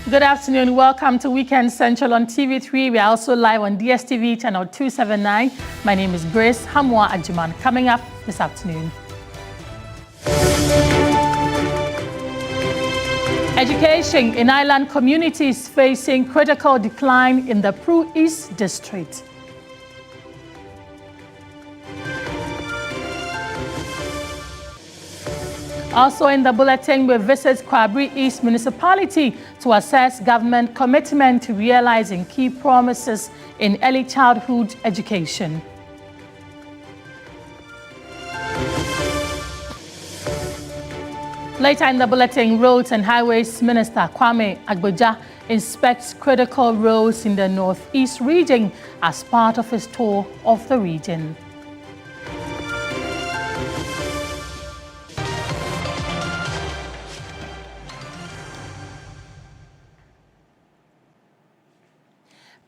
Good afternoon. Welcome to Weekend Central on TV3. We are also live on DSTV channel 279. My name is Grace Hamwa Ajuman. Coming up this afternoon. Education in island communities facing critical decline in the Pru East District. Also in the bulletin, we visit Kwabri East Municipality to assess government commitment to realizing key promises in early childhood education. Later in the bulletin, Roads and Highways Minister Kwame Agboja inspects critical roads in the Northeast region as part of his tour of the region.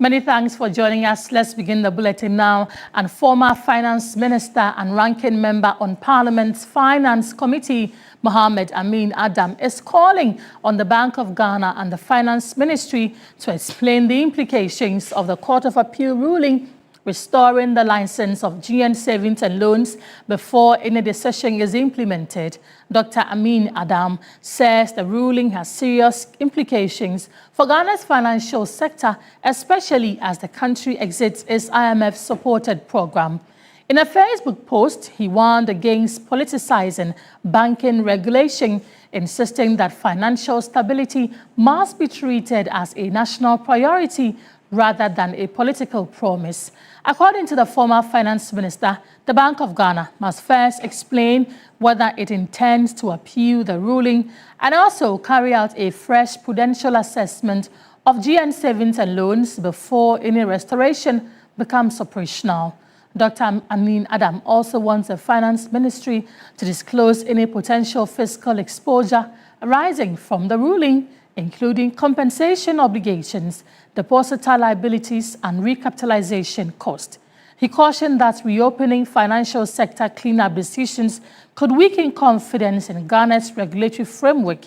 Many thanks for joining us. Let's begin the bulletin now. And former Finance Minister and ranking member on Parliament's Finance Committee, Mohammed Amin Adam, is calling on the Bank of Ghana and the Finance Ministry to explain the implications of the Court of Appeal ruling restoring the license of GN savings and loans before any decision is implemented. Dr. Amin Adam says the ruling has serious implications for Ghana's financial sector, especially as the country exits its IMF-supported program. In a Facebook post, he warned against politicizing banking regulation, insisting that financial stability must be treated as a national priority rather than a political promise. According to the former finance minister, the Bank of Ghana must first explain whether it intends to appeal the ruling and also carry out a fresh prudential assessment of GN savings and loans before any restoration becomes operational. Dr. Amin Adam also wants the Finance Ministry to disclose any potential fiscal exposure arising from the ruling, including compensation obligations, depositor liabilities, and recapitalization cost. He cautioned that reopening financial sector cleanup decisions could weaken confidence in Ghana's regulatory framework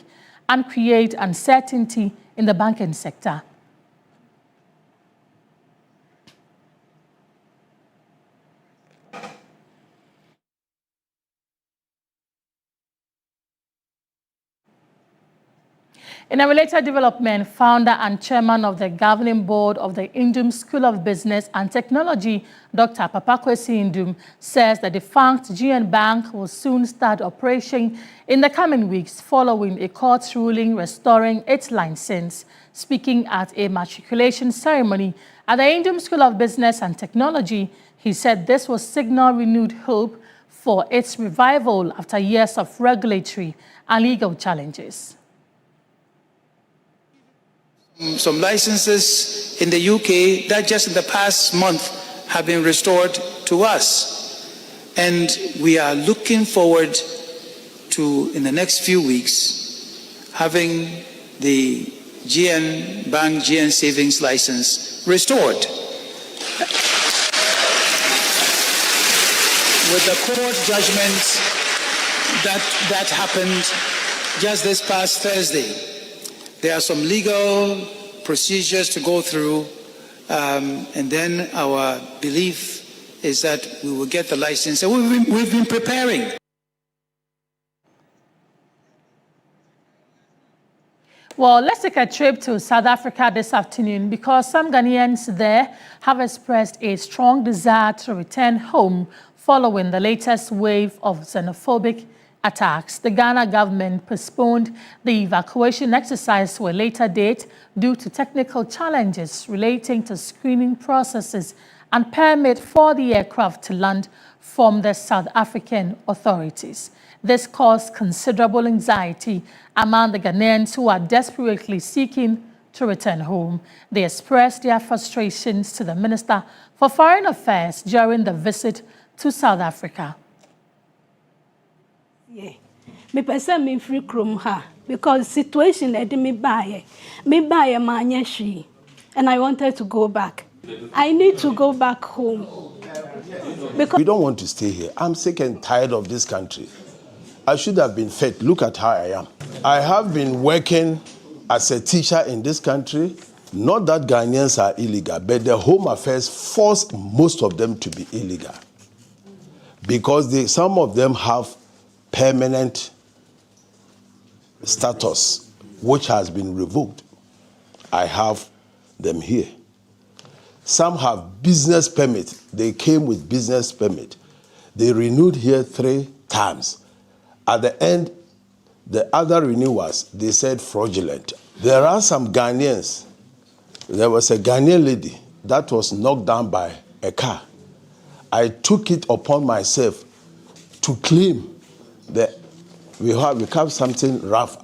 and create uncertainty in the banking sector. In a related development, founder and chairman of the governing board of the Indum School of Business and Technology, Dr. Papakwesi Indum, says the defunct GN Bank will soon start operation in the coming weeks following a court ruling restoring its license. Speaking at a matriculation ceremony at the Indum School of Business and Technology, he said this will signal renewed hope for its revival after years of regulatory and legal challenges. Some licenses in the UK that just in the past month have been restored to us. And we are looking forward to, in the next few weeks, having the GN Bank GN Savings license restored. With the court judgment that happened just this past Thursday, there are some legal procedures to go through, and then our belief is that we will get the license. And we've been preparing. Well, let's take a trip to South Africa this afternoon because some Ghanaians there have expressed a strong desire to return home following the latest wave of xenophobic attacks. The Ghana government postponed the evacuation exercise to a later date due to technical challenges relating to screening processes and permit for the aircraft to land from the South African authorities. This caused considerable anxiety among the Ghanaians who are desperately seeking to return home. They expressed their frustrations to the Minister for Foreign Affairs during the visit to South Africa. Yeah, me person me free krom ha because situation edi me buy manyeshi, and I wanted to go back. I need to go back home because we don't want to stay here. I'm sick and tired of this country. I should have been fed. Look at how I am. I have been working as a teacher in this country, not that Ghanaians are illegal, but the Home Affairs forced most of them to be illegal. Because some of them have permanent status, which has been revoked. I have them here. Some have business permit. They came with business permit. They renewed here 3 times. At the end, the other renewals, they said fraudulent. There are some Ghanaians. There was a Ghanaian lady that was knocked down by a car. I took it upon myself to claim that we have something rough,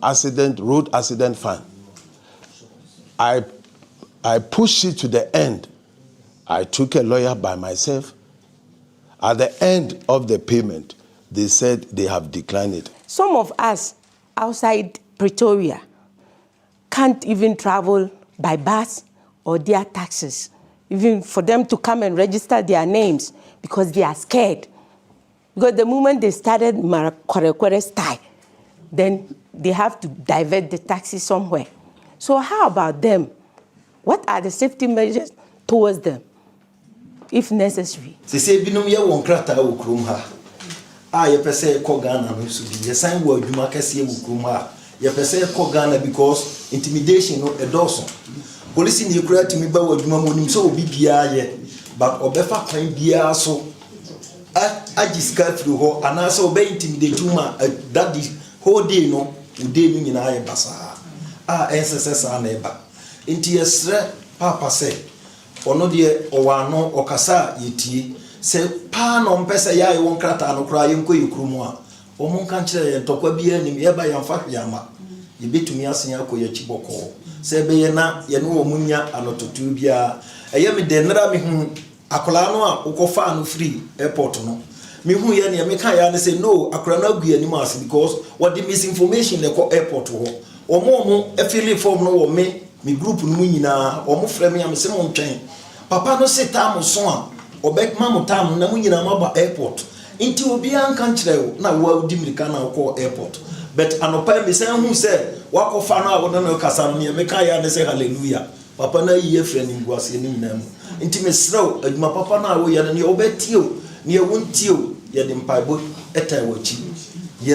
road accident fund. I pushed it to the end. I took a lawyer by myself. At the end of the payment, they said they have declined it. Some of us outside Pretoria can't even travel by bus or their taxis, even for them to come and register their names because they are scared. Because the moment they started Marakware style, then they have to divert the taxi somewhere. So how about them? What are the safety measures towards them, if necessary? Se se binom ye won krata wo krom ha. Ye pese ko Ghana no so bi. Ye san wo adwuma kase wo krom ha. Ye pese ko Ghana because intimidation no edoso. Police ni kura timi ba wo adwuma mo nim so obi bia ye. But obefa kwan bia so agiska through ho ana so be intimidate ma that the whole day no ude no nyina ye basa. SSS na eba. Inti yesre papa say ono de owano okasa yetie se pa no mpesa ya ye won krata no kra ye nko yekrumu a omo nka kire ye ntokwa bia nim ye ba ya mfa hwama ye betumi asenya ko ye chiboko se be ye na ye no omunya anototu bia eye me de nra me hu akola no a ukofa no free airport no me hu ye ne me kan ya ne say no akola na agu anim as because what the misinformation the airport ho omo afili form no wo me group no nyina omo frɛ me am se mo ntwen papa no se tam so a obekma mo tam na mo nyina maba airport nti obi an kan kyerɛ na wo adi mirika na wo airport but anopa me se hu se wakofa no a wo no kasa no me kan ya ne se hallelujah papa na yi efrɛ ni nguase ni nyina mu nti me srɛw adwuma papa na wo ya ne obetio ne wontie ye de mpaibo eta wachi. So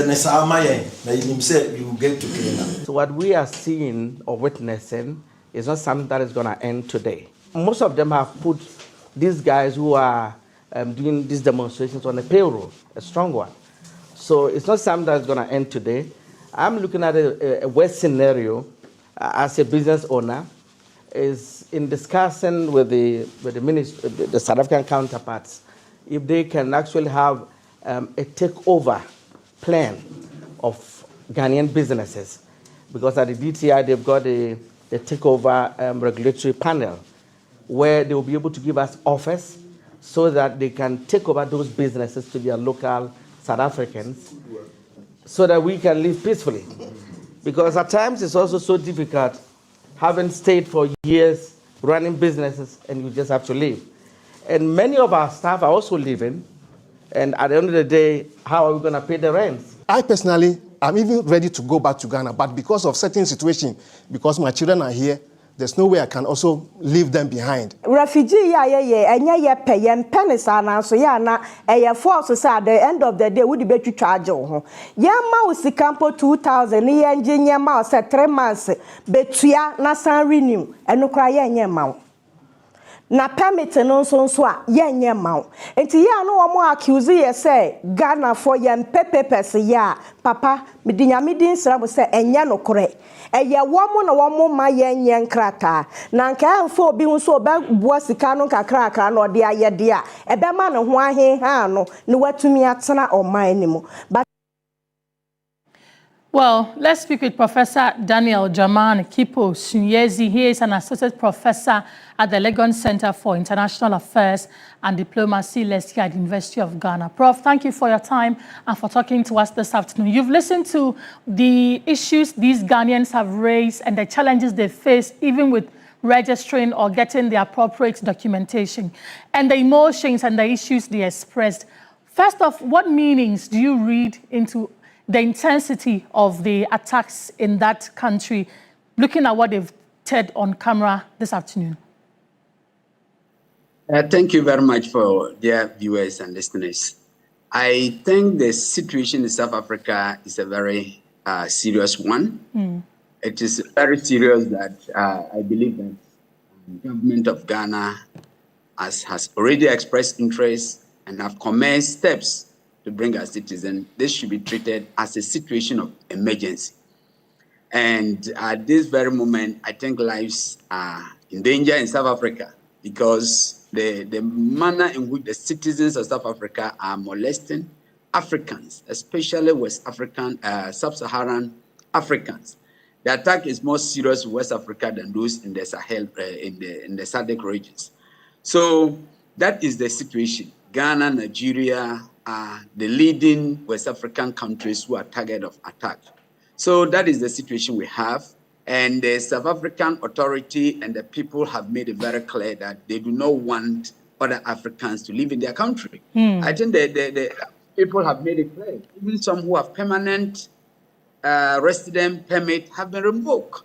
what we are seeing or witnessing is not something that is going to end today. Most of them have put these guys who are doing these demonstrations on a payroll, a strong one. So it's not something that is going to end today. I'm looking at a worst scenario as a business owner is in discussing with the ministry, the South African counterparts, if they can actually have a takeover plan of Ghanaian businesses, because at the DTI they've got a takeover regulatory panel where they will be able to give us offers so that they can take over those businesses to their local South Africans so that we can live peacefully. Because at times it's also so difficult having stayed for years running businesses and you just have to leave. And many of our staff are also leaving. And at the end of the day, how are we going to pay the rent? I personally, I'm even ready to go back to Ghana, but because of certain situation, because my children are here, there's no way I can also leave them behind. Refugee, na force say at the end of the day, would be to charge you. Mouse campo 2000, ye engineer mouse 3 months, betuya na san renew, and no cry ye mouth. Na permit no so a yenye mawo enti ya no wo accuse ye say Ghana for yen papers ya papa midinya din sra mo say enye no kore eye wo na wo ma yenye nkrata na nka amfo obi hu so ba bua sika no kakra na ode ayede a ebe ma ne ho ahe ha no ne watumi atena oman ni mu. Well, let's speak with Professor Daniel German Kipo Sunyezi. He is an associate professor at the Legon Center for International Affairs and Diplomacy, LESCI, at the University of Ghana. Prof, thank you for your time and for talking to us this afternoon. You've listened to the issues these Ghanaians have raised and the challenges they face, even with registering or getting the appropriate documentation, and the emotions and the issues they expressed. First off, what meanings do you read into the intensity of the attacks in that country, looking at what they've said on camera this afternoon? Thank you very much for dear viewers and listeners. I think the situation in South Africa is a very serious one. It is very serious that I believe that the government of Ghana has already expressed interest and have commenced steps to bring our citizens. This should be treated as a situation of emergency. And at this very moment, I think lives are in danger in South Africa because the manner in which the citizens of South Africa are molesting Africans, especially West African, sub-Saharan Africans. The attack is more serious in West Africa than those in the Sahel, in the SADC regions. So that is the situation. Ghana, Nigeria are the leading West African countries who are target of attack. So that is the situation we have. And the South African authority and the people have made it very clear that they do not want other Africans to live in their country. I think the people have made it clear. Even some who have permanent resident permit have been revoked.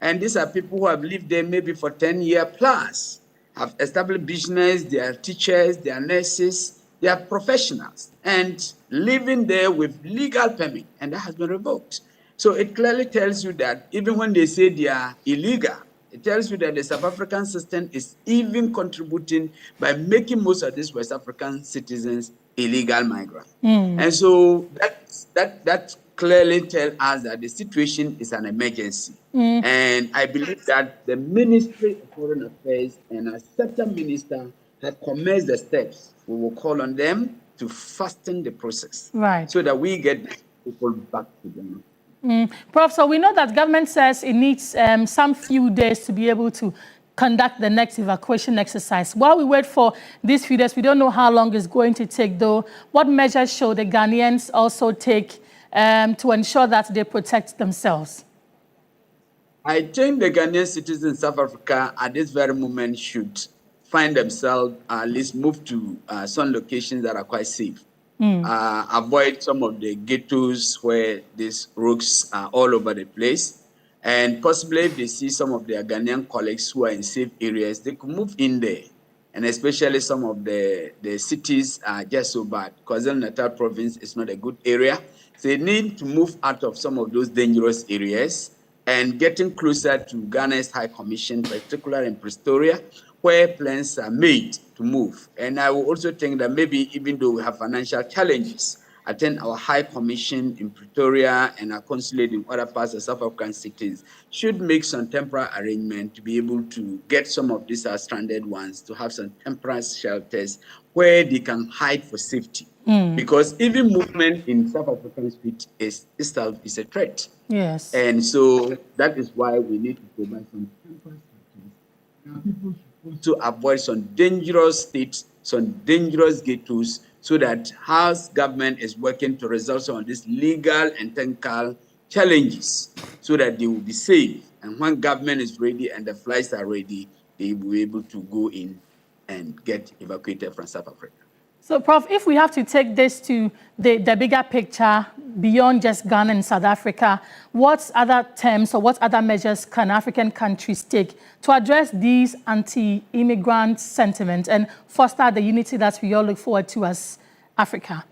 And these are people who have lived there maybe for 10 years plus, have established business, they are teachers, they are nurses, they are professionals, and living there with legal permit, and that has been revoked. So it clearly tells you that even when they say they are illegal, it tells you that the South African system is even contributing by making most of these West African citizens illegal migrants. And so that clearly tells us that the situation is an emergency. And I believe that the Ministry of Foreign Affairs and a certain minister have commenced the steps. We will call on them to fasten the process, Right. so that we get people back to them. Prof, so we know that government says it needs some few days to be able to conduct the next evacuation exercise. While we wait for these few days, we don't know how long it's going to take, though. What measures should the Ghanaians also take to ensure that they protect themselves? I think the Ghanaian citizens in South Africa at this very moment should find themselves at least move to some locations that are quite safe. Avoid some of the ghettos where these rogues are all over the place. And possibly if they see some of their Ghanaian colleagues who are in safe areas, they could move in there. And especially some of the cities are just so bad. KwaZulu-Natal province is not a good area. So they need to move out of some of those dangerous areas and getting closer to Ghana's High Commission, particularly in Pretoria, where plans are made to move. And I will also think that maybe even though we have financial challenges, I think our High Commission in Pretoria and our consulate in other parts of South African cities should make some temporary arrangement to be able to get some of these stranded ones to have some temporary shelters where they can hide for safety. Because even movement in South African streets itself is a threat. Yes. And so that is why we need to provide some temporary shelters. Now people should also avoid some dangerous states, some dangerous ghettos, so that House government is working to resolve some of these legal and technical challenges so that they will be safe. And when government is ready and the flights are ready, they will be able to go in and get evacuated from South Africa. So, Prof, if we have to take this to the bigger picture beyond just Ghana and South Africa, what other terms or what other measures can African countries take to address these anti-immigrant sentiments and foster the unity that we all look forward to as Africa?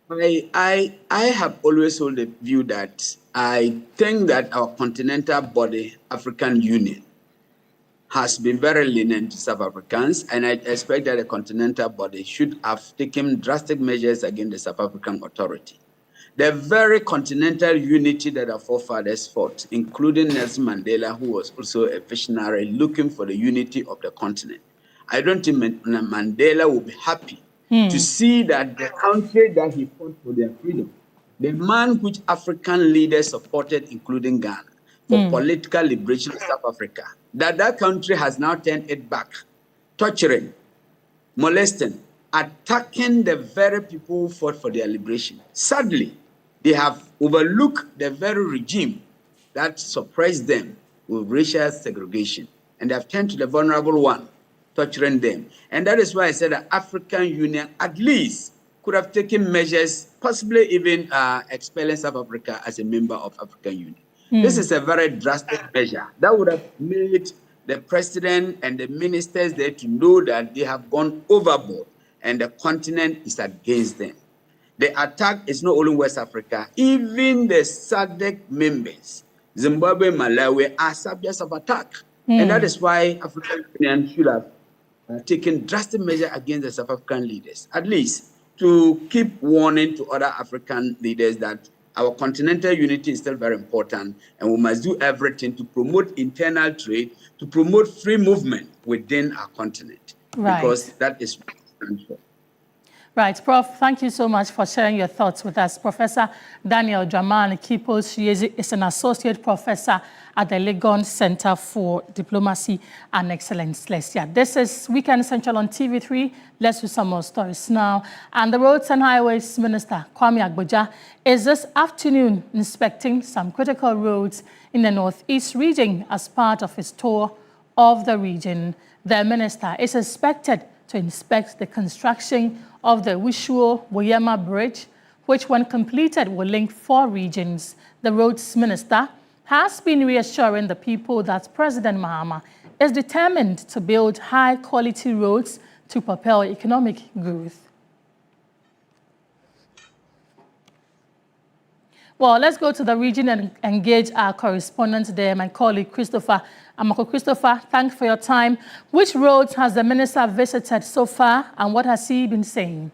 I have always held the view that I think that our continental body, African Union, has been very lenient to South Africans, and I expect that the continental body should have taken drastic measures against the South African authority. The very continental unity that our forefathers fought, including Nelson Mandela, who was also a visionary looking for the unity of the continent. I don't think Mandela will be happy to see that the country that he fought for their freedom, the man which African leaders supported, including Ghana, for political liberation of South Africa, that country has now turned it back, torturing, molesting, attacking the very people who fought for their liberation. Sadly, they have overlooked the very regime that suppressed them with racial segregation, and they have turned to the vulnerable one, torturing them. And that is why I said the African Union at least could have taken measures, possibly even expelling South Africa as a member of African Union. This is a very drastic measure that would have made the president and the ministers there to know that they have gone overboard and the continent is against them. The attack is not only West Africa, even the SADC members, Zimbabwe, Malawi, are subjects of attack. And that is why African Union should have taken drastic measures against the South African leaders, at least to keep warning to other African leaders that our continental unity is still very important and we must do everything to promote internal trade, to promote free movement within our continent, because that is what we stand for. Right, Prof, thank you so much for sharing your thoughts with us. Professor Daniel Dramani Kipos is an associate professor at the Legon Center for Diplomacy and Excellence. This is Weekend Central on TV3. Let's do some more stories now. And the Roads and Highways Minister, Kwame Agboja, is this afternoon inspecting some critical roads in the Northeast region as part of his tour of the region. The minister is expected to inspect the construction of the Wishuo-Woyema Bridge, which when completed will link 4 regions. The roads minister has been reassuring the people that President Mahama is determined to build high-quality roads to propel economic growth. Well, let's go to the region and engage our correspondent there, my colleague Christopher. Amako Christopher, thanks for your time. Which roads has the minister visited so far and what has he been saying?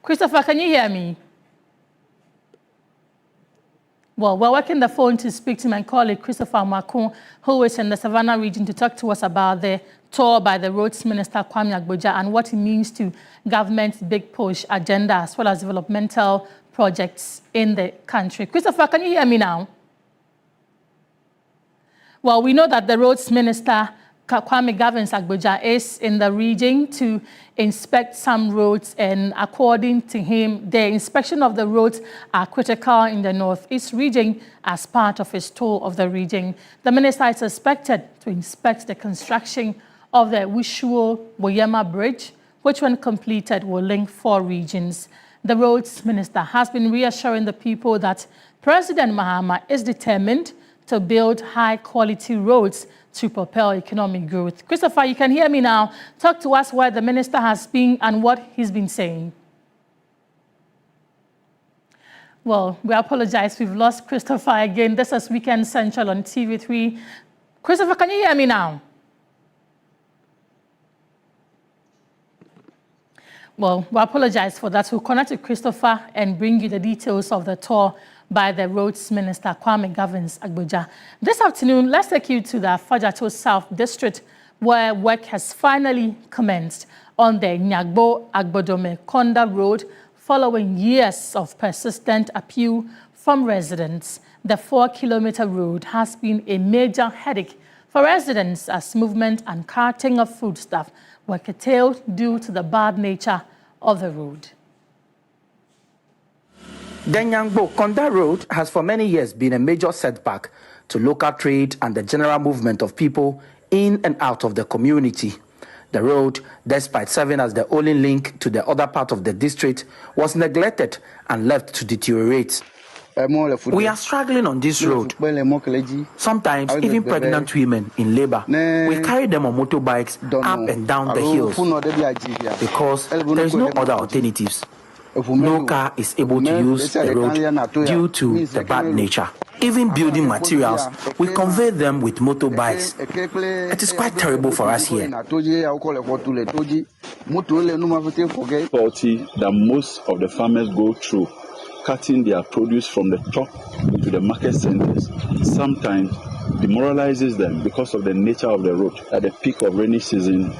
Christopher, can you hear me? Well, we're working the phone to speak to my colleague Christopher Makun, who is in the Savannah region, to talk to us about the tour by the Roads Minister Kwame Agboja and what it means to government's big push agenda as well as developmental projects in the country. Christopher, can you hear me now? Well, we know that the Roads Minister Kwame Agboja is in the region to inspect some roads, and according to him, the inspection of the roads are critical in the Northeast region as part of his tour of the region. The minister is expected to inspect the construction of the Wishuo-Woyema Bridge, which when completed will link 4 regions. The roads minister has been reassuring the people that President Mahama is determined to build high-quality roads to propel economic growth. Christopher, you can hear me now. Talk to us where the minister has been and what he's been saying. Well, we apologize. We've lost Christopher again. This is Weekend Central on TV3. Christopher, can you hear me now? Well, we apologize for that. We'll connect with Christopher and bring you the details of the tour by the Roads Minister Kwame Agboja. This afternoon, let's take you to the Fajato South District, where work has finally commenced on the Nyagbo-Agbodome-Konda Road following years of persistent appeal from residents. The 4-kilometer road has been a major headache for residents as movement and carting of foodstuff were curtailed due to the bad nature of the road. The Nyagbo-Konda Road has for many years been a major setback to local trade and the general movement of people in and out of the community. The road, despite serving as the only link to the other part of the district, was neglected and left to deteriorate. We are struggling on this road. Sometimes even pregnant women in labor, we carry them on motorbikes up and down the hills because there is no other alternatives. No car is able to use the road due to the bad nature. Even building materials, we convey them with motorbikes. It is quite terrible for us here. Difficulty that most of the farmers go through, cutting their produce from the top to the market centers, sometimes demoralizes them because of the nature of the road. At the peak of rainy season,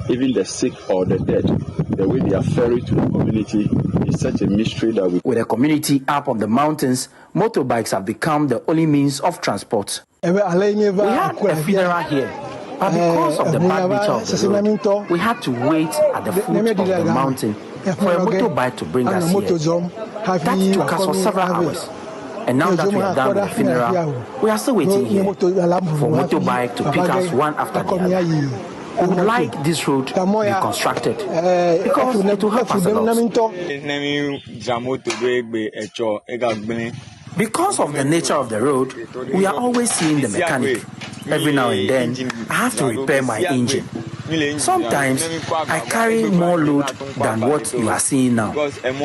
even the sick or the dead, the way they are ferried to the community is such a mystery that With the community up on the mountains, motorbikes have become the only means of transport. We had a funeral here, but because of the bad nature of the road, we had to wait at the foot of the mountain for a motorbike to bring us here. That took us for several hours. And now that we are done with the funeral, we are still waiting here for motorbike to pick us one after the other. We would like this road to be constructed because it will help us a lot. Because of the nature of the road, we are always seeing the mechanic. Every now and then, I have to repair my engine. Sometimes, I carry more load than what you are seeing now.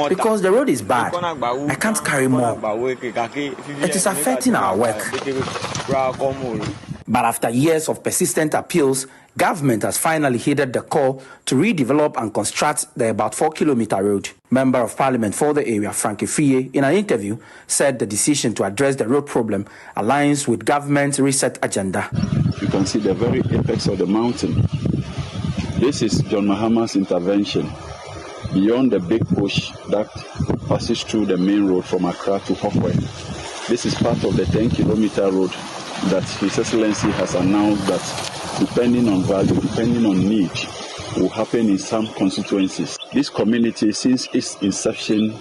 Because the road is bad, I can't carry more. It is affecting our work. But after years of persistent appeals, government has finally heeded the call to redevelop and construct the about 4-kilometer road. Member of Parliament for the area, Frankie Fiye, in an interview, said the decision to address the road problem aligns with government's reset agenda. You can see the very apex of the mountain. This is John Mahama's intervention beyond the big bush that passes through the main road from Accra to Hokwe. This is part of the 10-kilometer road that His Excellency has announced that, depending on value, depending on need, will happen in some constituencies. This community, since its inception,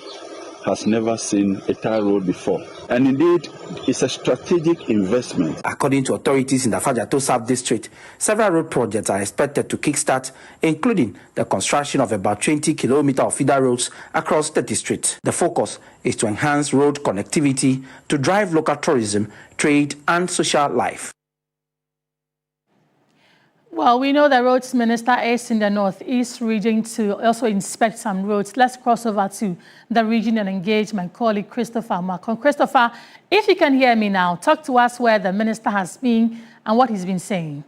has never seen a tar road before. And indeed, it's a strategic investment. According to authorities in the Fajato South District, several road projects are expected to kickstart, including the construction of about 20 kilometers of feeder roads across the district. The focus is to enhance road connectivity to drive local tourism, trade, and social life. Well, we know the roads minister is in the northeast region to also inspect some roads. Let's cross over to the region and engage my colleague Christopher Macon. Christopher, if you can hear me now, talk to us where the minister has been and what he's been saying.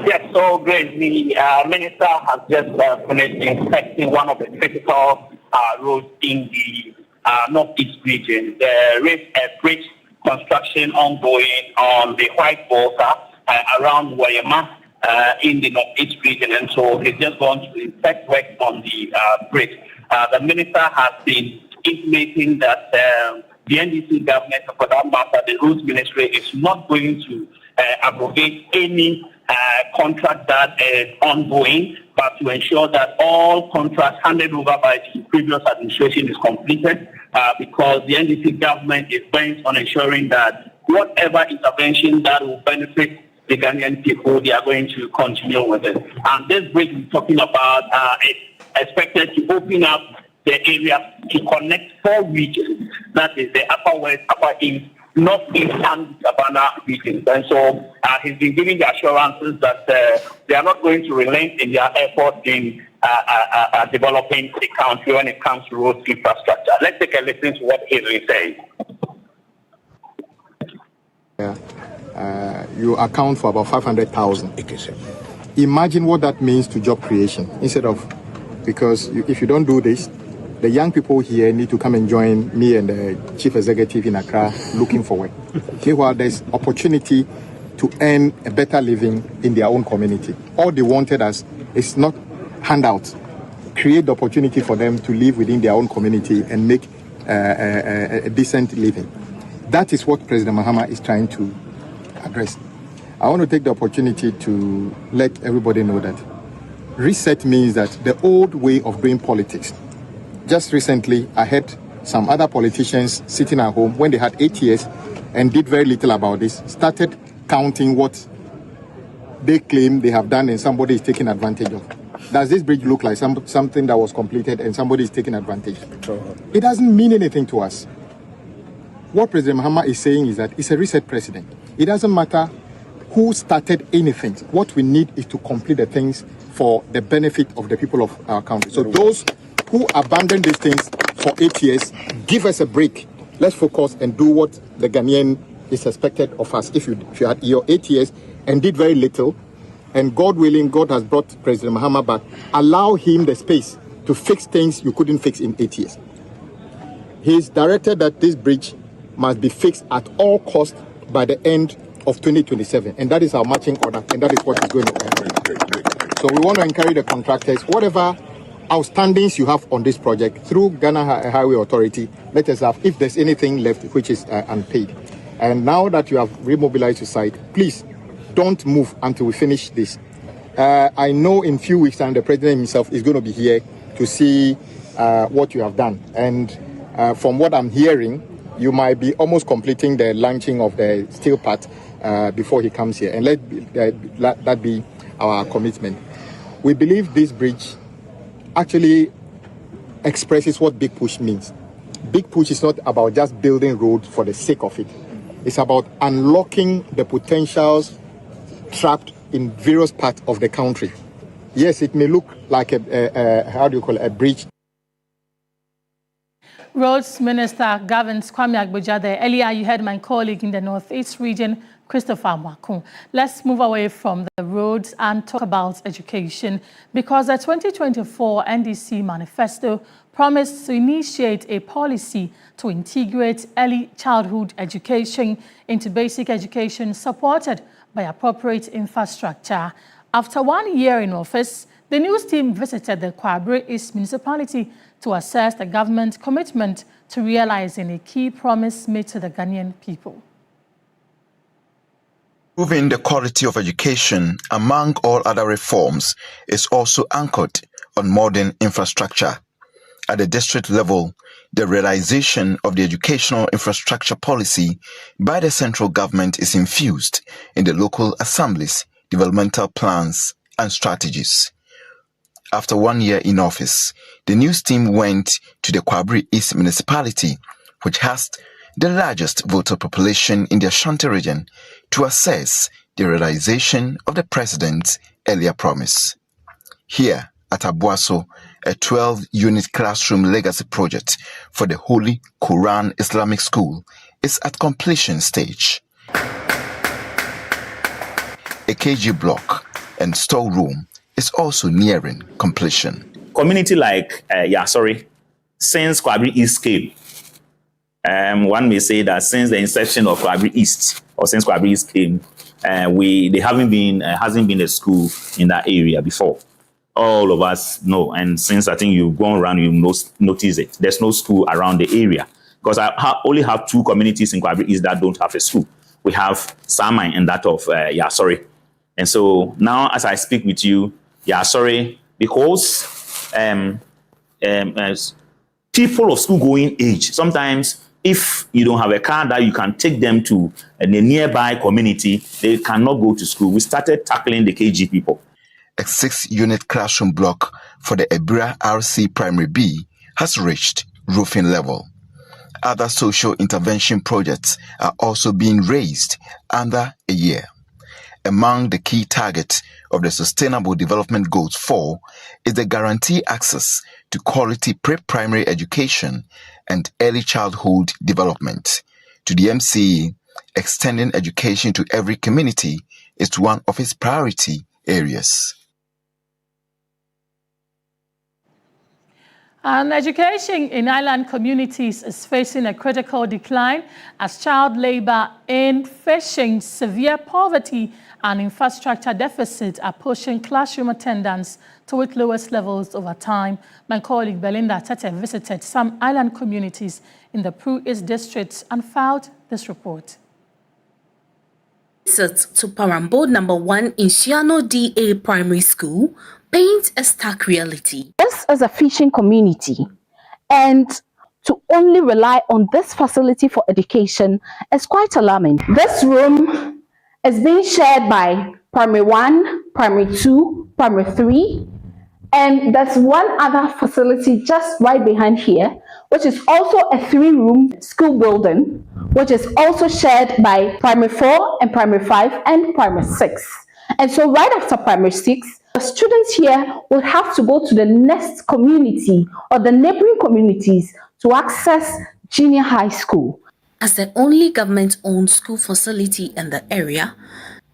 Yes, so Grace, the minister has just finished inspecting one of the critical roads in the northeast region. There is a bridge construction ongoing on the White Water around Wayama in the northeast region, and so he's just going to inspect work on the bridge. The minister has been intimating that the NDC government, for that matter, the roads ministry, is not going to abrogate any contract that is ongoing, but to ensure that all contracts handed over by the previous administration is completed, because the NDC government is bent on ensuring that whatever intervention that will benefit the Ghanaian people, they are going to continue with it. And this bridge we're talking about is expected to open up the area to connect 4 regions. That is the Upper West, Upper East, Northeast, and Savannah regions. And so he's been giving the assurances that they are not going to relent in their effort in developing the country when it comes to road infrastructure. Let's take a listen to what he's been saying. You account for about 500,000 acres. Imagine what that means to job creation. Instead of, because if you don't do this, the young people here need to come and join me and the chief executive in Accra looking for work. Meanwhile, there's opportunity to earn a better living in their own community. All they wanted us is not handouts. Create the opportunity for them to live within their own community and make a decent living. That is what President Mahama is trying to address. I want to take the opportunity to let everybody know that reset means that the old way of doing politics. Just recently, I heard some other politicians sitting at home when they had 8 years and did very little about this, started counting what they claim they have done and somebody is taking advantage of. Does this bridge look like something that was completed and somebody is taking advantage? It doesn't mean anything to us. What President Mahama is saying is that it's a reset president. It doesn't matter who started anything. What we need is to complete the things for the benefit of the people of our country. So those who abandon these things for 8 years, give us a break. Let's focus and do what the Ghanaian is expected of us. If you had your 8 years and did very little, and God willing, God has brought President Mahama back, allow him the space to fix things you couldn't fix in 8 years. He's directed that this bridge must be fixed at all costs by the end of 2027. And that is our marching order, and that is what is going to happen. So we want to encourage the contractors, whatever outstandings you have on this project, through Ghana Highway Authority, let us have, if there's anything left which is unpaid. And now that you have remobilized the site, please don't move until we finish this. I know in a few weeks' time, the president himself is going to be here to see what you have done. And from what I'm hearing, you might be almost completing the launching of the steel part before he comes here. And let that be our commitment. We believe this bridge actually expresses what Big Push means. Big Push is not about just building roads for the sake of it. It's about unlocking the potentials trapped in various parts of the country. Yes, it may look like a bridge. Roads Minister Gavin Kwame Agboja there. Earlier, you heard my colleague in the Northeast region, Christopher Mwakun. Let's move away from the roads and talk about education, because the 2024 NDC manifesto promised to initiate a policy to integrate early childhood education into basic education supported by appropriate infrastructure. After 1 year in office, the news team visited the Kwabri East municipality to assess the government's commitment to realizing a key promise made to the Ghanaian people. Improving the quality of education, among all other reforms, is also anchored on modern infrastructure. At the district level, the realization of the educational infrastructure policy by the central government is infused in the local assemblies' developmental plans and strategies. After 1 year in office, the news team went to the Kwabri East municipality, which has the largest voter population in the Ashanti region, to assess the realization of the president's earlier promise. Here at Abuaso, a 12-unit classroom legacy project for the Holy Quran Islamic School is at completion stage. A KG block and storeroom is also nearing completion. Community like since Kwabri East came, one may say that since the inception of Kwabri East, or since Kwabri East came, hasn't been a school in that area before. All of us know, and since I think you've gone around, you notice it. There's no school around the area, because I only have 2 communities in Kwabri East that don't have a school. We have Samai and that of Yasori. And so now, as I speak with you, because as people of school-going age, sometimes if you don't have a car that you can take them to a nearby community, they cannot go to school. We started tackling the KG people. A 6-unit classroom block for the Ebira RC Primary B has reached roofing level. Other social intervention projects are also being raised under a year. Among the key targets of the Sustainable Development Goals 4 is the guarantee access to quality pre-primary education and early childhood development. To the MCE, extending education to every community is one of its priority areas. And education in island communities is facing a critical decline as child labor in facing severe poverty and infrastructure deficit are pushing classroom attendance to its lowest levels over time. My colleague Belinda Tete visited some island communities in the Pru East district and filed this report. Visit to Parambo number 1 in Shiano DA Primary School paints a stark reality. This is a fishing community, and to only rely on this facility for education is quite alarming. This room is being shared by Primary 1, Primary 2, Primary 3, and there's one other facility just right behind here, which is also a 3-room school building, which is also shared by Primary 4 and Primary 5 and Primary 6. And so right after Primary 6, the students here will have to go to the next community or the neighboring communities to access junior high school. As the only government-owned school facility in the area,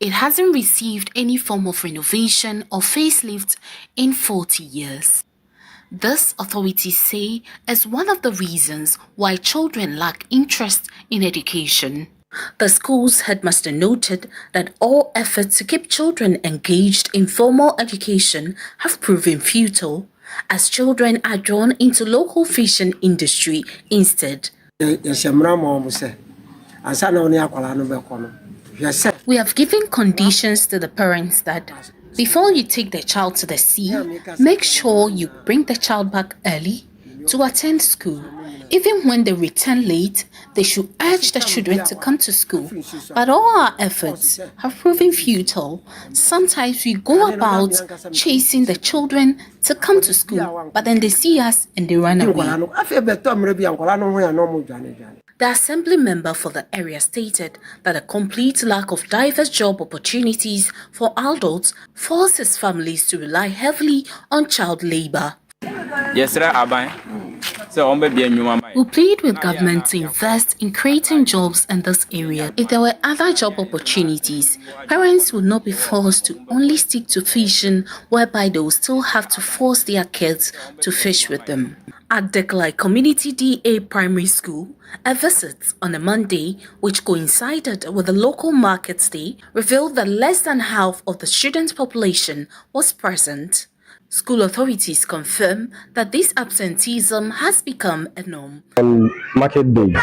it hasn't received any form of renovation or facelift in 40 years. This, authorities say, is one of the reasons why children lack interest in education. The school's headmaster noted that all efforts to keep children engaged in formal education have proven futile, as children are drawn into local fishing industry instead. We have given conditions to the parents that before you take the child to the sea, make sure you bring the child back early to attend school. Even when they return late, they should urge the children to come to school. But all our efforts have proven futile. Sometimes we go about chasing the children to come to school, but then they see us and they run away. The assembly member for the area stated that a complete lack of diverse job opportunities for adults forces families to rely heavily on child labor. We plead with government to invest in creating jobs in this area. If there were other job opportunities, parents would not be forced to only stick to fishing, whereby they will still have to force their kids to fish with them. At Deklai Community DA Primary School, a visit on a Monday, which coincided with the local market day, revealed that less than half of the student population was present. School authorities confirm that this absenteeism has become a norm. On market days,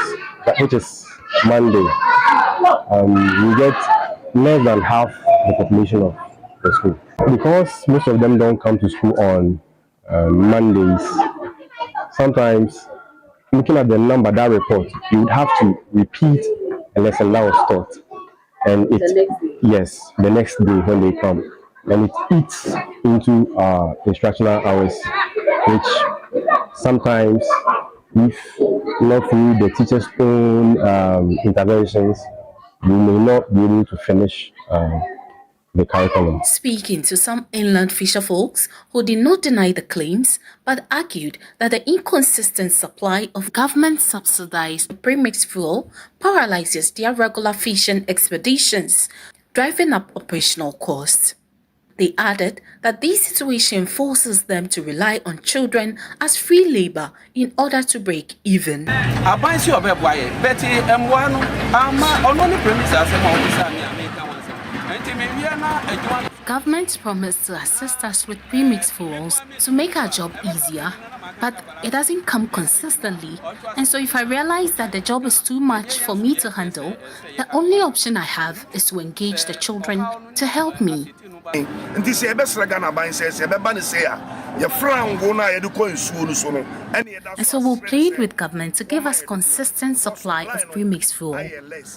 which is Monday, we get less than half the population of the school. Because most of them don't come to school on Mondays, sometimes looking at the number that report, you would have to repeat a lesson that was taught. And yes, the next day when they come. And it eats into instructional hours, which sometimes, if not through the teacher's own interventions, you may not be able to finish the curriculum. Speaking to some inland fisher folks who did not deny the claims, but argued that the inconsistent supply of government-subsidized premixed fuel paralyzes their regular fishing expeditions, driving up operational costs. They added that this situation forces them to rely on children as free labor in order to break even. Government promised to assist us with premixed fuels to make our job easier, but it doesn't come consistently. And so if I realize that the job is too much for me to handle, the only option I have is to engage the children to help me. And so we'll plead with government to give us consistent supply of premixed fuel,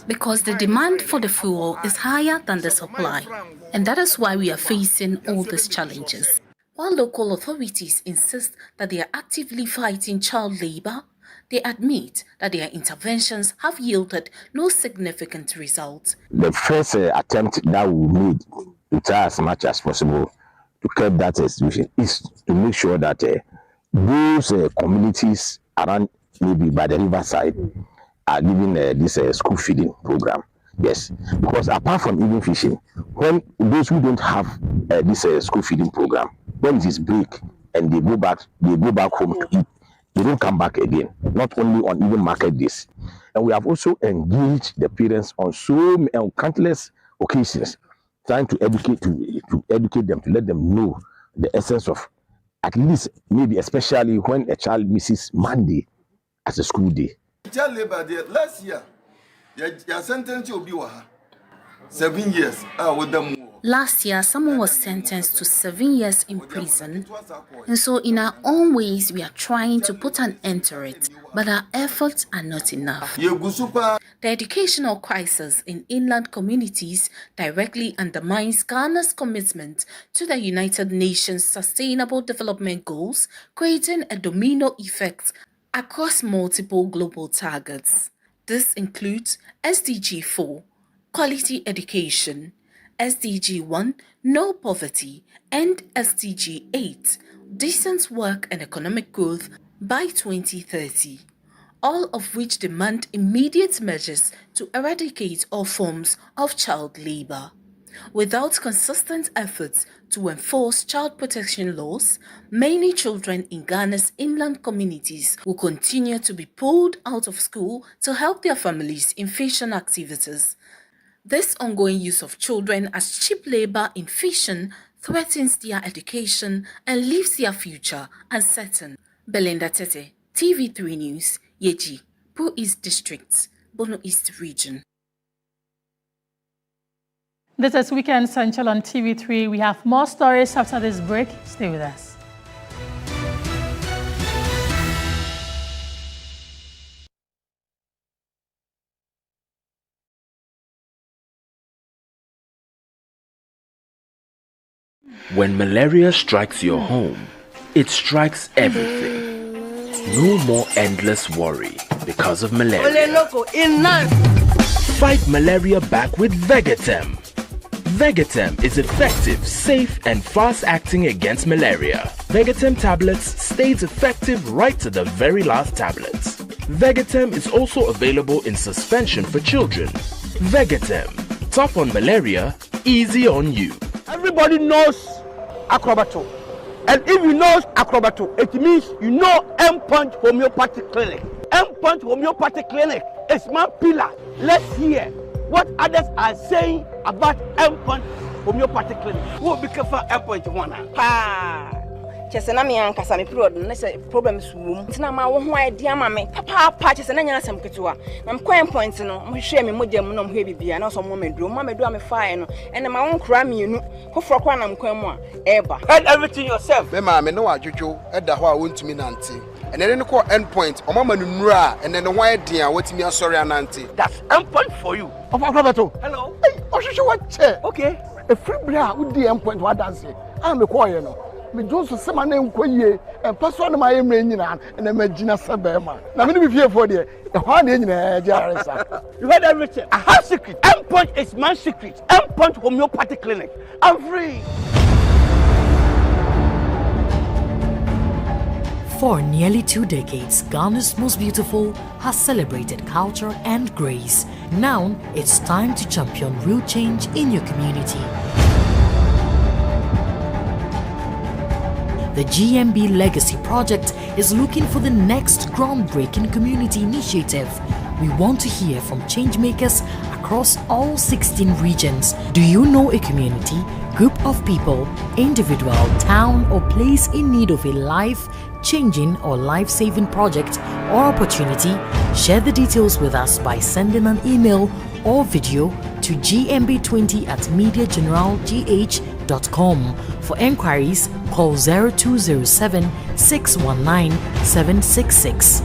because the demand for the fuel is higher than the supply, and that is why we are facing all these challenges. While local authorities insist that they are actively fighting child labor, they admit that their interventions have yielded no significant results. The first attempt that we made to try as much as possible to curb that situation is to make sure that those communities around, maybe by the riverside, are given this school feeding program. Yes, because apart from even fishing, when those who don't have this school feeding program, when it is break and they go back home to eat, they don't come back again. Not only on even market days, and we have also engaged the parents on countless occasions, trying to educate them, to let them know the essence of, at least maybe especially when a child misses Monday as a school day. Child labor there last year, your sentence will be 7 years with them. Last year, someone was sentenced to 7 years in prison, and so in our own ways, we are trying to put an end to it, but our efforts are not enough. The educational crisis in inland communities directly undermines Ghana's commitment to the United Nations Sustainable Development Goals, creating a domino effect across multiple global targets. This includes SDG 4, quality education, SDG 1, no poverty, and SDG 8, decent work and economic growth by 2030, all of which demand immediate measures to eradicate all forms of child labor. Without consistent efforts to enforce child protection laws, many children in Ghana's inland communities will continue to be pulled out of school to help their families in fishing activities. This ongoing use of children as cheap labor in fishing threatens their education and leaves their future uncertain. Belinda Tete, TV3 News, Yeji, Pro East District, Bono East Region. This is Weekend Central on TV3. We have more stories after this break. Stay with us. When malaria strikes your home, it strikes everything. No more endless worry because of malaria. Fight malaria back with Vegetem. Vegetem is effective, safe, and fast-acting against malaria. Vegetem tablets stays effective right to the very last tablets. Vegetem is also available in suspension for children. Vegetem, tough on malaria, easy on you. Everybody knows Acrobato. And if you know Acrobato, it means you know M-Punch Homeopathic Clinic. M-Punch Homeopathic Clinic is my pillar. Let's hear what others are saying about M-Punch Homeopathic Clinic. Who will be careful M-Punch one? Chese na me ankasa me period na se problems wom ntina ma wo ho idea ma me papa chese na nyana sem ketewa na me kwan point no mo hwe me modem no mo hwe bibia na so mo medro me fire no ene ma won kra me enu foforo kwa na mkwan mu a eba and everything yourself me ma me no adwodwo eda ho a wontumi nante ene ne ko end point o mama no nura ene ne ho idea watimi asori anante. That's end point for you of Acrobato. Hello hey ohwehwe what che okay a free bra wo di end point what dance am me call you no me Joseph Semana nkoyie and person na my emre nyina na magina sebema na me no be fie for there the one dey nyina jaresa. You heard everything. I have secret. M-Punch is my secret. M-Punch Homeopathic Clinic. I'm free. For nearly 2 decades, Ghana's most beautiful has celebrated culture and grace. Now, it's time to champion real change in your community. The GMB Legacy Project is looking for the next groundbreaking community initiative. We want to hear from changemakers across all 16 regions. Do you know a community, group of people, individual, town, or place in need of a life-changing or life-saving project or opportunity? Share the details with us by sending an email or video to gmb20@mediageneralgh.com. For enquiries, call 0207 619 766.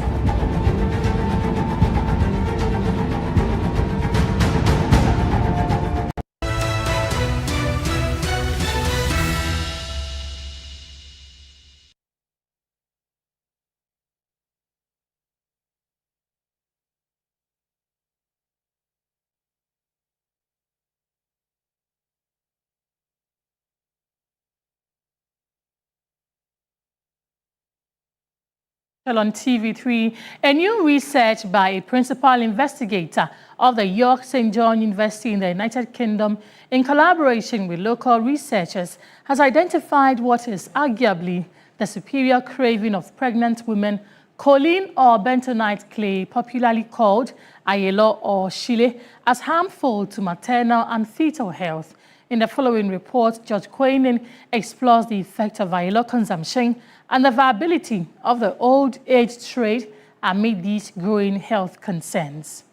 On TV3, a new research by a principal investigator of the York St. John University in the United Kingdom, in collaboration with local researchers, has identified what is arguably the superior craving of pregnant women, choline or bentonite clay, popularly called ayelo or chile, as harmful to maternal and fetal health. In the following report, George Quainin explores the effect of ayelo consumption and the viability of the old age trade amid these growing health concerns.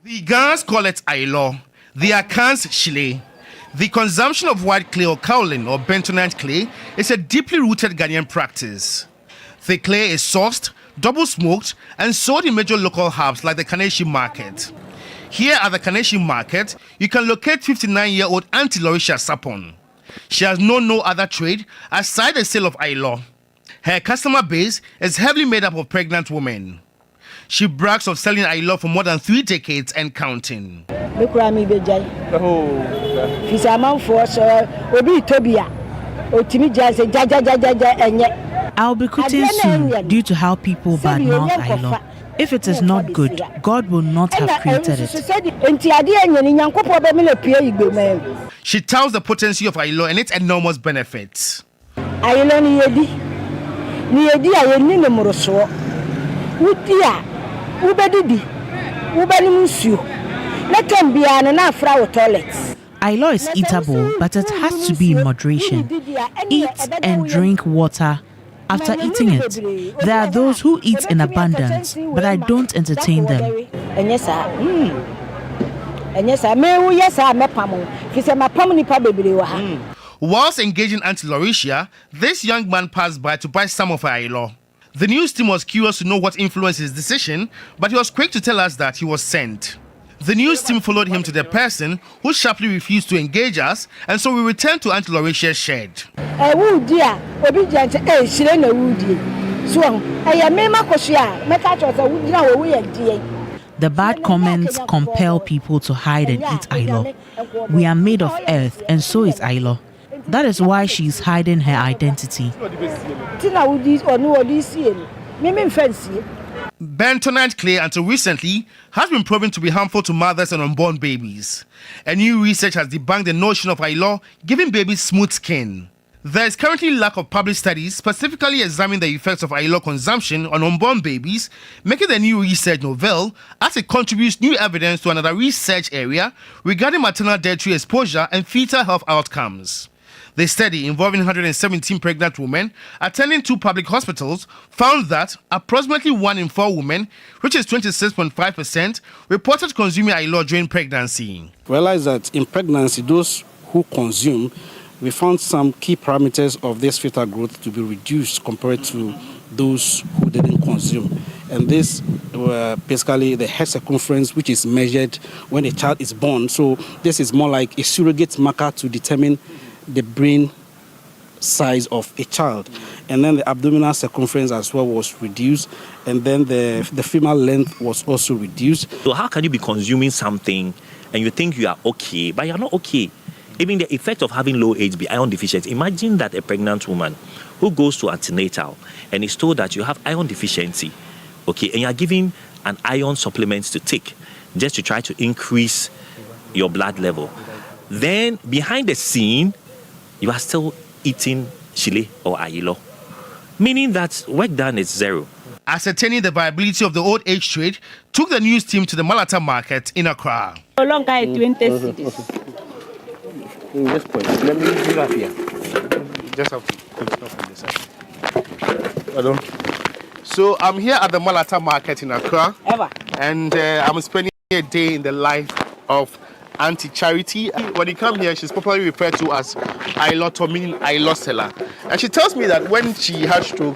The Ghanaians call it ayelo, the Akans chile. The consumption of white clay or kaolin or bentonite clay is a deeply rooted Ghanaian practice. The clay is sourced, double smoked, and sold in major local hubs like the Kaneshie Market. Here at the Kaneshie Market, you can locate 59-year-old Auntie Lauricia Sapon. She has known no other trade aside the sale of ayelo. Her customer base is heavily made up of pregnant women. She brags of selling ayelo for more than 3 decades and counting. I'll be quitting soon due to how people badmouth ayelo. If it is not good, God will not have created it. She touts the potency of ayelo and its enormous benefits. Ayelo is eatable, but it has to be in moderation. Eat and drink water after eating it. There are those who eat in abundance, but I don't entertain them. Whilst engaging Auntie Lauricia, this young man passed by to buy some of her ayelo. The news team was curious to know what influenced his decision, but he was quick to tell us that he was sent. The news team followed him to the person who sharply refused to engage us, and so we returned to Auntie Laurentia's shed. The bad comments compel people to hide and eat Ailo. We are made of earth, and so is Ailo. That is why she is hiding her identity. Bentonite clay, until recently, has been proven to be harmful to mothers and unborn babies. A new research has debunked the notion of Ailo giving babies smooth skin. There is currently lack of published studies specifically examining the effects of Ailo consumption on unborn babies, making the new research novel as it contributes new evidence to another research area regarding maternal dietary exposure and fetal health outcomes. The study, involving 117 pregnant women attending 2 public hospitals, found that approximately 1 in 4 women, which is 26.5%, reported consuming Ailo during pregnancy. Realize that in pregnancy, those who consume, we found some key parameters of this fetal growth to be reduced compared to those who didn't consume. And this were basically the head circumference, which is measured when a child is born. So this is more like a surrogate marker to determine the brain size of a child. And then the abdominal circumference as well was reduced, and then the female length was also reduced. So how can you be consuming something and you think you are okay, but you're not okay? Even the effect of having low HB, iron deficiency. Imagine that a pregnant woman who goes to antenatal and is told that you have iron deficiency, okay, and you are given an iron supplement to take just to try to increase your blood level. Then behind the scene, you are still eating chile or Ailo, meaning that work done is zero. Ascertaining the viability of the old age trade took the news team to the Malata market in Accra. How long are 20 cities? This point. Let me give up here. Just have to continue from this side. So I'm here at the Malata market in Accra. And I'm spending a day in the life of Auntie Charity. When you come here, she's popularly referred to as Ailoto, meaning Ailo seller. And she tells me that when she had stroke,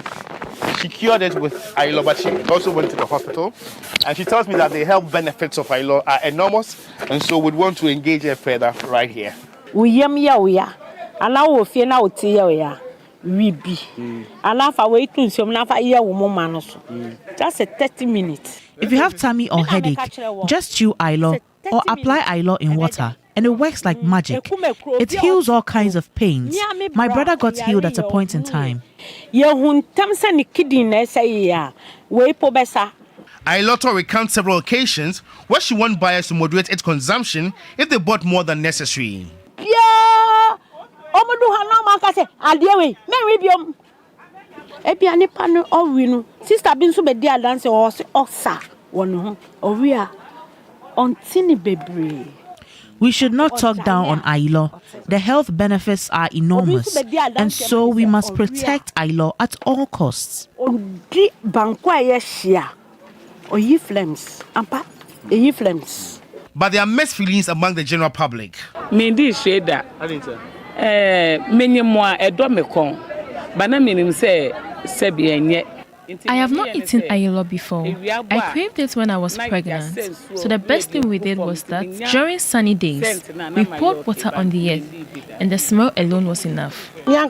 she cured it with Ailo, but she also went to the hospital. And she tells me that the health benefits of Ailo are enormous, and so would want to engage her further right here. We and I will fear now to we be. And if I wait to some nafa year woman, just a 30 minutes. If you have tummy or headache, just chew Ailo or apply Ailo in water, and it works like magic. It heals all kinds of pains. My brother got healed at a point in time. Ailoto recounts several occasions where she wants buyers to moderate its consumption if they bought more than necessary. Sister been so bad dance or osa one on tiny baby. We should not talk down on Ailo. The health benefits are enormous, and so we must protect Ailo at all costs. But there are mixed feelings among the general public. Mendi sheda. Many more a domicon. Banaminim say, Sebianye. I have not eaten Ailo before. I craved it when I was pregnant. So the best thing we did was that during sunny days, we poured water on the earth, and the smell alone was enough. I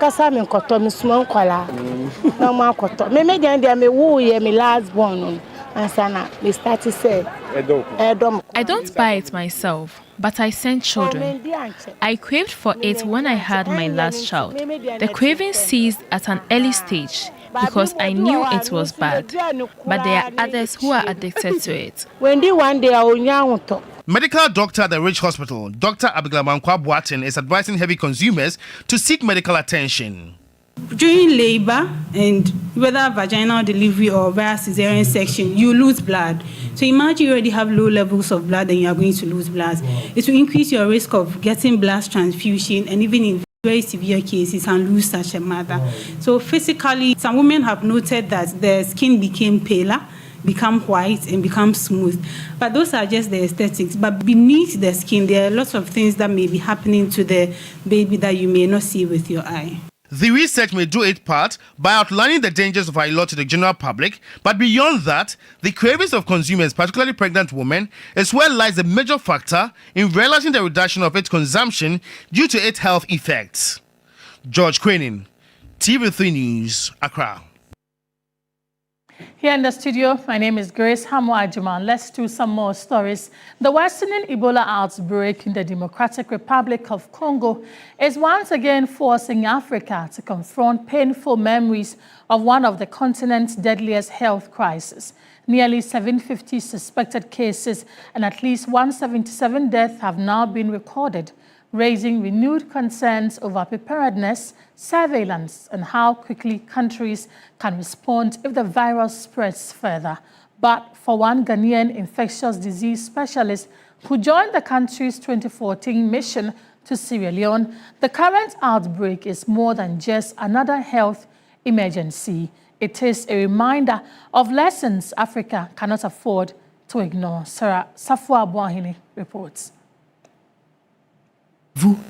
don't buy it myself, but I send children. I craved for it when I had my last child. The craving ceased at an early stage because I knew it was bad, but there are others who are addicted to it. Medical doctor at the Ridge Hospital, Dr. Abigail Boatin, is advising heavy consumers to seek medical attention. During labor and whether vaginal delivery or via cesarean section, you lose blood. So imagine you already have low levels of blood and you are going to lose blood. It will increase your risk of getting blood transfusion, and even in very severe cases and lose such a mother. So physically, some women have noted that their skin became paler, become white, and become smooth. But those are just the aesthetics. But beneath the skin, there are lots of things that may be happening to the baby that you may not see with your eye. The research may do its part by outlining the dangers of ILO to the general public, but beyond that, the cravings of consumers, particularly pregnant women, as well lies a major factor in realizing the reduction of its consumption due to its health effects. George Quenin, TV3 News, Accra. Here in the studio, my name is Grace Hamo-Ajuman. Let's do some more stories. The worsening Ebola outbreak in the Democratic Republic of Congo is once again forcing Africa to confront painful memories of one of the continent's deadliest health crises. Nearly 750 suspected cases and at least 177 deaths have now been recorded, raising renewed concerns over preparedness, surveillance, and how quickly countries can respond if the virus spreads further. But for one Ghanaian infectious disease specialist who joined the country's 2014 mission to Sierra Leone, the current outbreak is more than just another health emergency. It is a reminder of lessons Africa cannot afford to ignore. Sarah Safua Buahini reports.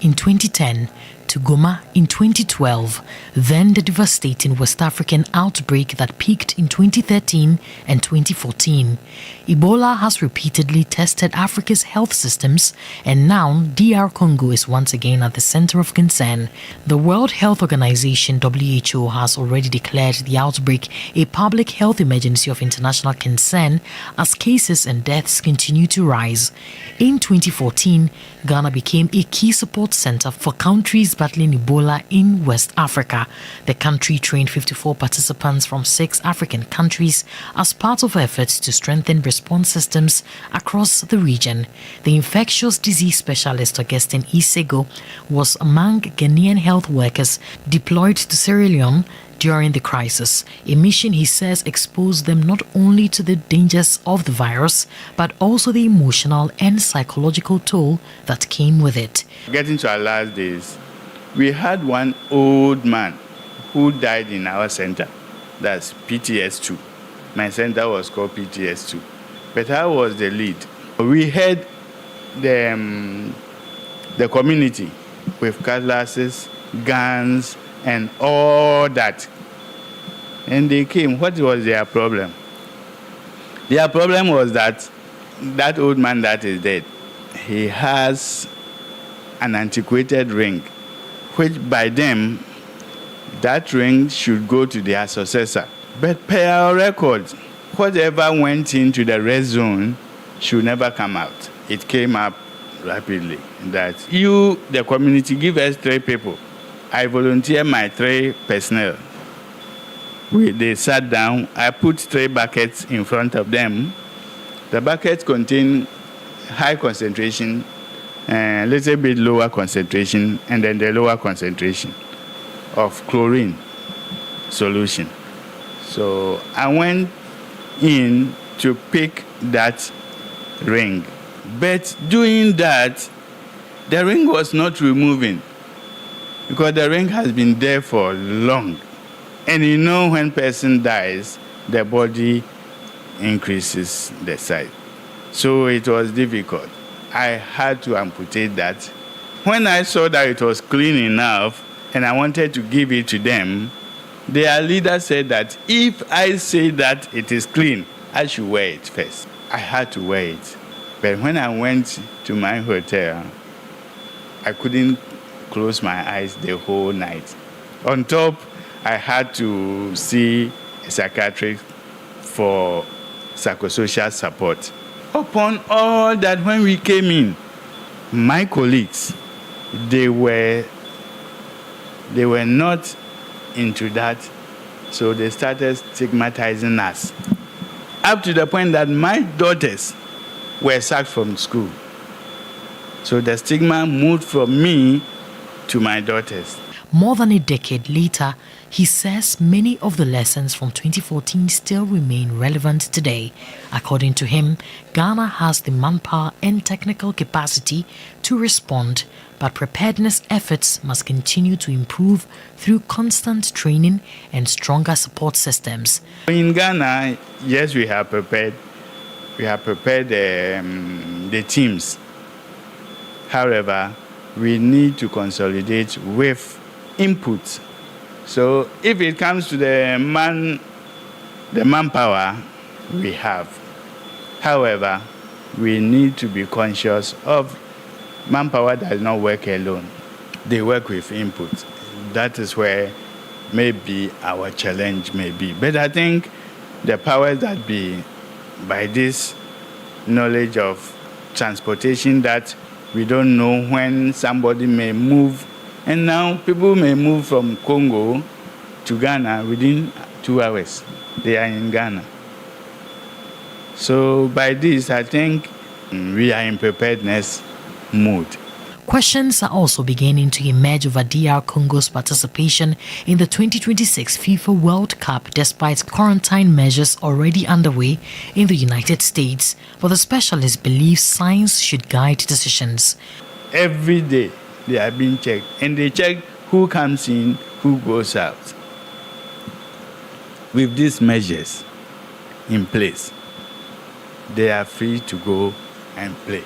In 2010 to Goma in 2012, then the devastating West African outbreak that peaked in 2013 and 2014. Ebola has repeatedly tested Africa's health systems, and now DR Congo is once again at the center of concern. The World Health Organization (WHO) has already declared the outbreak a public health emergency of international concern as cases and deaths continue to rise. In 2014, Ghana became a key support center for countries battling Ebola in West Africa. The country trained 54 participants from 6 African countries as part of efforts to strengthen response systems across the region. The infectious disease specialist Augustine Isego was among Ghanaian health workers deployed to Sierra Leone during the crisis, a mission he says exposed them not only to the dangers of the virus, but also the emotional and psychological toll that came with it. Getting to our last days, we had one old man who died in our center. That's PTS2. My center was called PTS2. But I was the lead. We had the community with cutlasses, guns, and all that. And they came. What was their problem? Their problem was that that old man that is dead, he has an antiquated ring, which by them, that ring should go to their successor. But per our records, whatever went into the red zone should never come out. It came up rapidly that you, the community, give us 3 people. I volunteer my 3 personnel. They sat down. I put 3 buckets in front of them. The buckets contain high concentration, a little bit lower concentration, and then the lower concentration of chlorine solution. So I went in to pick that ring. But doing that, the ring was not removing, because the ring has been there for long. And you know, when person dies, the body increases the size. So it was difficult. I had to amputate that. When I saw that it was clean enough and I wanted to give it to them, their leader said that if I say that it is clean, I should wear it first. I had to wear it. But when I went to my hotel, I couldn't close my eyes the whole night. On top, I had to see a psychiatrist for psychosocial support. Upon all that, when we came in, my colleagues, they were not into that, so they started stigmatizing us. Up to the point that my daughters were sacked from school. So the stigma moved from me to my daughters. More than a decade later, he says many of the lessons from 2014 still remain relevant today. According to him, Ghana has the manpower and technical capacity to respond, but preparedness efforts must continue to improve through constant training and stronger support systems. In Ghana, yes, we have prepared. We have prepared the teams. However, we need to consolidate with input So if it comes to the manpower we have, however, we need to be conscious of manpower does not work alone. They work with input. That is where maybe our challenge may be. But I think the powers that be, by this knowledge of transportation, that we don't know when somebody may move, and now people may move from Congo to Ghana within 2 hours. They are in Ghana. So by this, I think we are in preparedness mode. Questions are also beginning to emerge over DR Congo's participation in the 2026 FIFA World Cup despite quarantine measures already underway in the United States, but the specialist believes science should guide decisions. Every day they are being checked, and they check who comes in, who goes out. With these measures in place, they are free to go and play.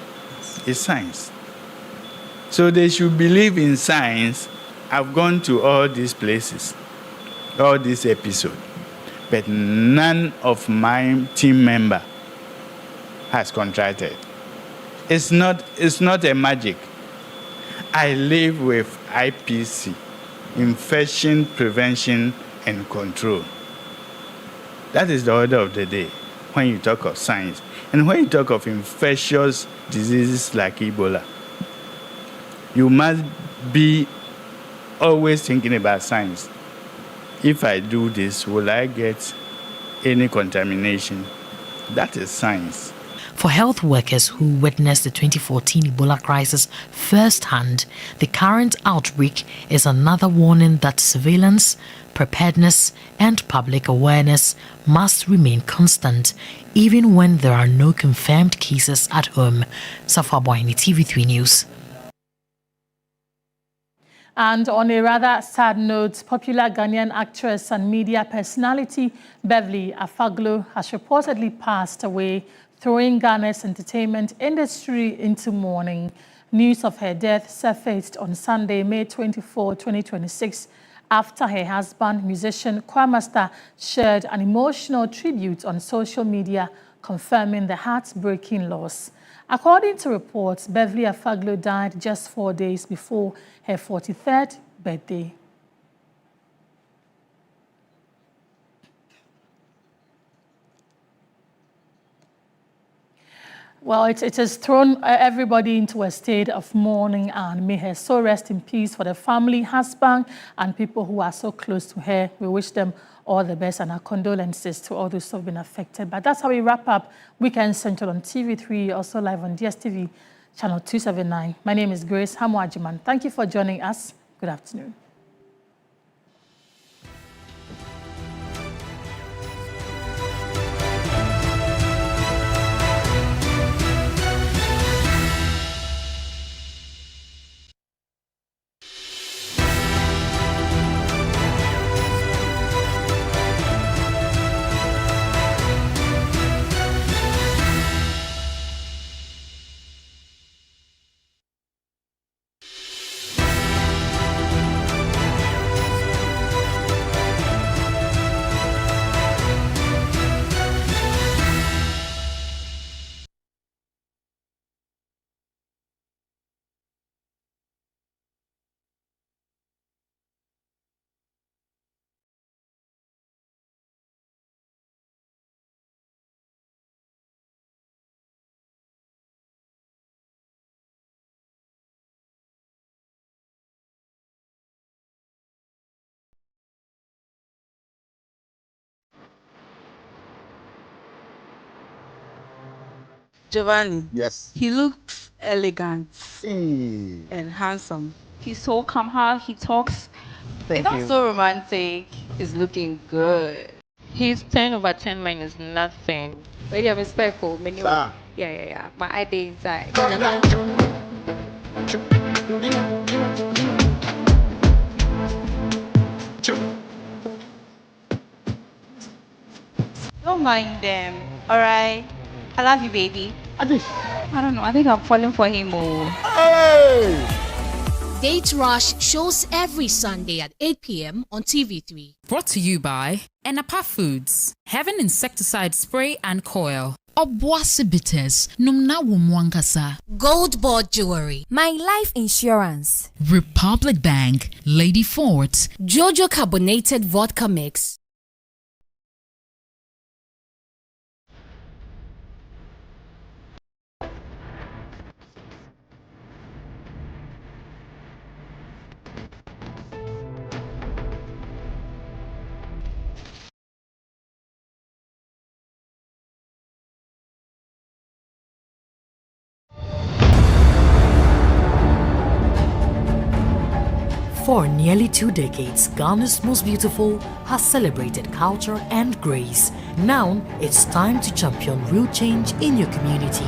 It's science. So they should believe in science. I've gone to all these places, all these episodes, but none of my team member has contracted. It's not a magic. I live with IPC, Infection Prevention and Control. That is the order of the day when you talk of science. And when you talk of infectious diseases like Ebola, you must be always thinking about science. If I do this, will I get any contamination? That is science. For health workers who witnessed the 2014 Ebola crisis firsthand, the current outbreak is another warning that surveillance, preparedness, and public awareness must remain constant, even when there are no confirmed cases at home. Safa Boyni, TV3 News. And on a rather sad note, popular Ghanaian actress and media personality Beverly Afaglo has reportedly passed away, throwing Ghana's entertainment industry into mourning. News of her death surfaced on Sunday, May 24, 2026, after her husband, musician Kwamaster, shared an emotional tribute on social media, confirming the heartbreaking loss. According to reports, Beverly Afaglo died just 4 days before her 43rd birthday. Well, it has thrown everybody into a state of mourning, and may her soul rest in peace. For the family, husband, and people who are so close to her, we wish them all the best, and our condolences to all those who have been affected. But that's how we wrap up Weekend Central on TV3, also live on DSTV channel 279. My name is Grace Hamwajiman. Thank you for joining us. Good afternoon. Giovanni. Yes. He looks elegant and handsome. He's so calm how he talks. Thank It's you. not so romantic. He's looking good. He's 10 over 10 minus nothing. But you have respect for many. Sir. Yeah. My idea inside. Don't mind them. Alright. I love you, baby. I don't know. I think I'm falling for him. Hey! Date Rush shows every Sunday at 8 p.m. on TV3. Brought to you by Enapa Foods, Heaven Insecticide Spray and Coil. Obuasi Bitters, Numna Wumwankasa. Gold Board Jewelry. My Life Insurance. Republic Bank, Lady Fort. Jojo Carbonated Vodka Mix. For nearly 2 decades, Ghana's most beautiful has celebrated culture and grace. Now, it's time to champion real change in your community.